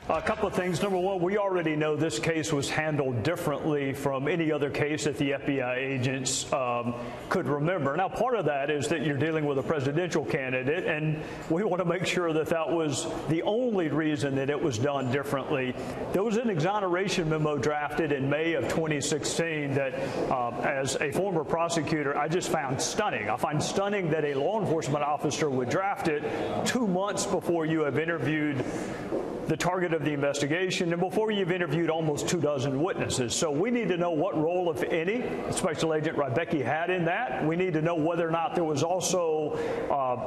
A couple of things. Number one, we already know this case was handled differently from any other case that the FBI agents could remember. Now, part of that is that you're dealing with a presidential candidate, and we want to make sure that that was the only reason that it was done differently. There was an exoneration memo drafted in May of 2016 that, as a former prosecutor, I just found stunning. I find stunning that a law enforcement officer would draft it 2 months before you have interviewed the target of the investigation and before you've interviewed almost 24 witnesses. So we need to know what role, if any, Special Agent Rybecki had in that. We need to know whether or not there was also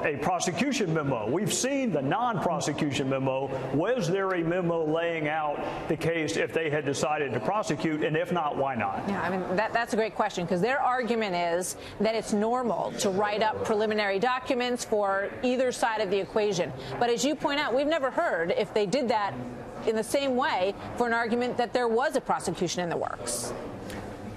a prosecution memo. We've seen the non-prosecution memo. Was there a memo laying out the case if they had decided to prosecute, and if not, why not? Yeah, I mean, that's a great question, because their argument is that it's normal to write up preliminary documents for either side of the equation. But as you point out, we've never heard if they did that in the same way for an argument that there was a prosecution in the works.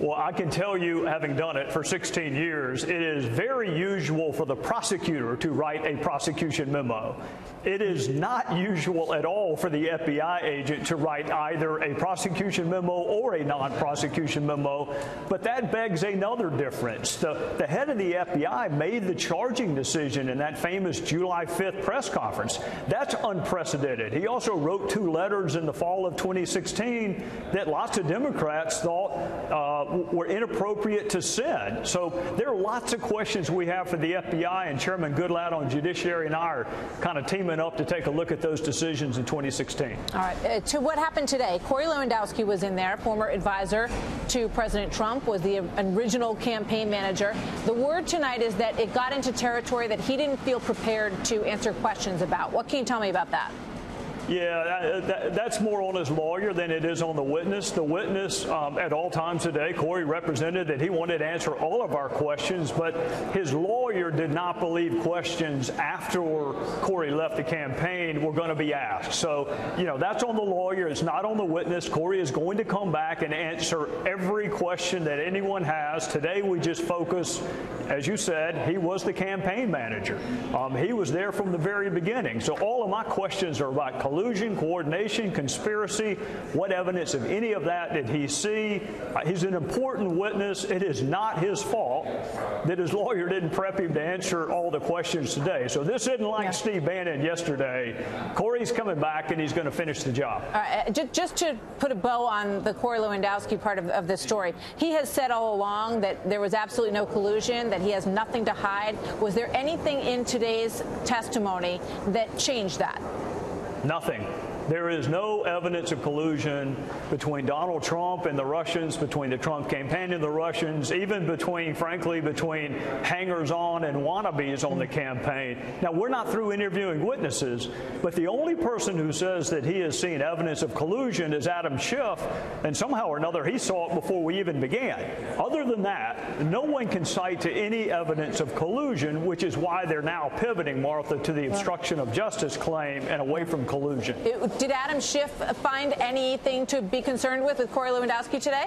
Well, I can tell you, having done it for 16 years, it is very usual for the prosecutor to write a prosecution memo. It is not usual at all for the FBI agent to write either a prosecution memo or a non-prosecution memo, but that begs another difference. The head of the FBI made the charging decision in that famous July 5th press conference. That's unprecedented. He also wrote 2 letters in the fall of 2016 that lots of Democrats thought were inappropriate to send. So there are lots of questions we have for the FBI, and Chairman Goodlatte on Judiciary and I are kind of teaming up to take a look at those decisions in 2016. All right. To what happened today, Corey Lewandowski was in there, former advisor to President Trump, was the original campaign manager. The word tonight is that it got into territory that he didn't feel prepared to answer questions about. What can you tell me about that? Yeah, that's more on his lawyer than it is on the witness. The witness, at all times today, Corey represented that he wanted to answer all of our questions, but his lawyer did not believe questions after Corey left the campaign were going to be asked. So, you know, that's on the lawyer. It's not on the witness. Corey is going to come back and answer every question that anyone has. Today, we just focus, as you said, he was the campaign manager. He was there from the very beginning. So all of my questions are about collusion, coordination, conspiracy. What evidence of any of that did he see? He's an important witness. It is not his fault that his lawyer didn't prep him to answer all the questions today. So this isn't like Steve Bannon yesterday. Corey's coming back, and he's going to finish the job. Just to put a bow on the Corey Lewandowski part of this story, he has said all along that there was absolutely no collusion, that he has nothing to hide. Was there anything in today's testimony that changed that? Nothing. There is no evidence of collusion between Donald Trump and the Russians, between the Trump campaign and the Russians, even frankly, between hangers-on and wannabes on the campaign. Now, we're not through interviewing witnesses, but the only person who says that he has seen evidence of collusion is Adam Schiff, and somehow or another he saw it before we even began. Other than that, no one can cite to any evidence of collusion, which is why they're now pivoting, Martha, to the obstruction of justice claim and away from collusion. Did Adam Schiff find anything to be concerned with Corey Lewandowski today?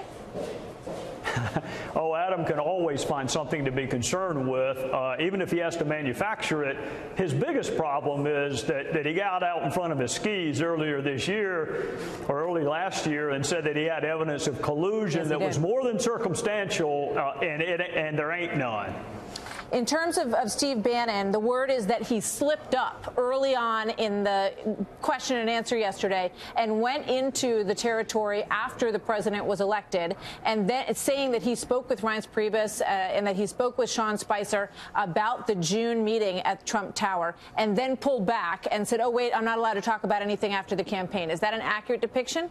Oh, Adam can always find something to be concerned with, even if he has to manufacture it. His biggest problem is that he got out in front of his skis earlier this year, or early last year, and said that he had evidence of collusion that was more than circumstantial, and there ain't none. In terms of Steve Bannon, the word is that he slipped up early on in the question and answer yesterday and went into the territory after the president was elected, and then it's saying that he spoke with Reince Priebus and that he spoke with Sean Spicer about the June meeting at Trump Tower, and then pulled back and said, oh, wait, I'm not allowed to talk about anything after the campaign. Is that an accurate depiction?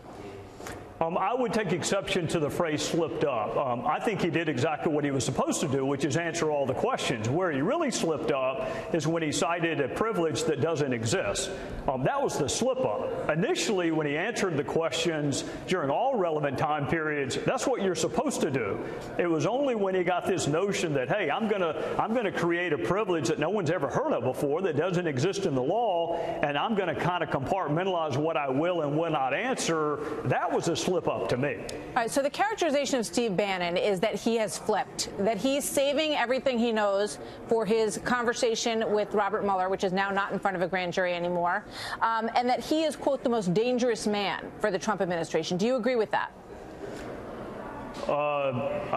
I would take exception to the phrase slipped up. I think he did exactly what he was supposed to do, which is answer all the questions. Where he really slipped up is when he cited a privilege that doesn't exist. That was the slip up. Initially, when he answered the questions during all relevant time periods, that's what you're supposed to do. It was only when he got this notion that, hey, I'm gonna create a privilege that no one's ever heard of before, that doesn't exist in the law, and I'm going to kind of compartmentalize what I will and will not answer. That was a slip up to me. All right, so the characterization of Steve Bannon is that he has flipped, that he's saving everything he knows for his conversation with Robert Mueller, which is now not in front of a grand jury anymore, and that he is, quote, the most dangerous man for the Trump administration. Do you agree with that?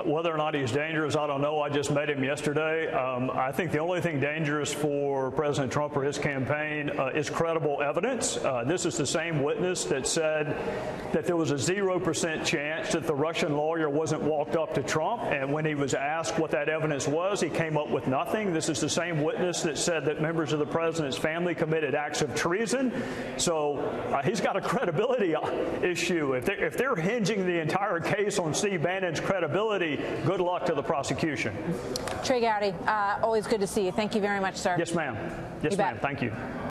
Whether or not he's dangerous, I don't know. I just met him yesterday. I think the only thing dangerous for President Trump or his campaign is credible evidence. This is the same witness that said that there was a 0% chance that the Russian lawyer wasn't walked up to Trump, and when he was asked what that evidence was, he came up with nothing. This is the same witness that said that members of the president's family committed acts of treason. So he's got a credibility issue. If they're hinging the entire case on Steve Bannon's credibility, good luck to the prosecution. Trey Gowdy, always good to see you. Thank you very much, sir. Yes, ma'am. Yes, ma'am. Thank you.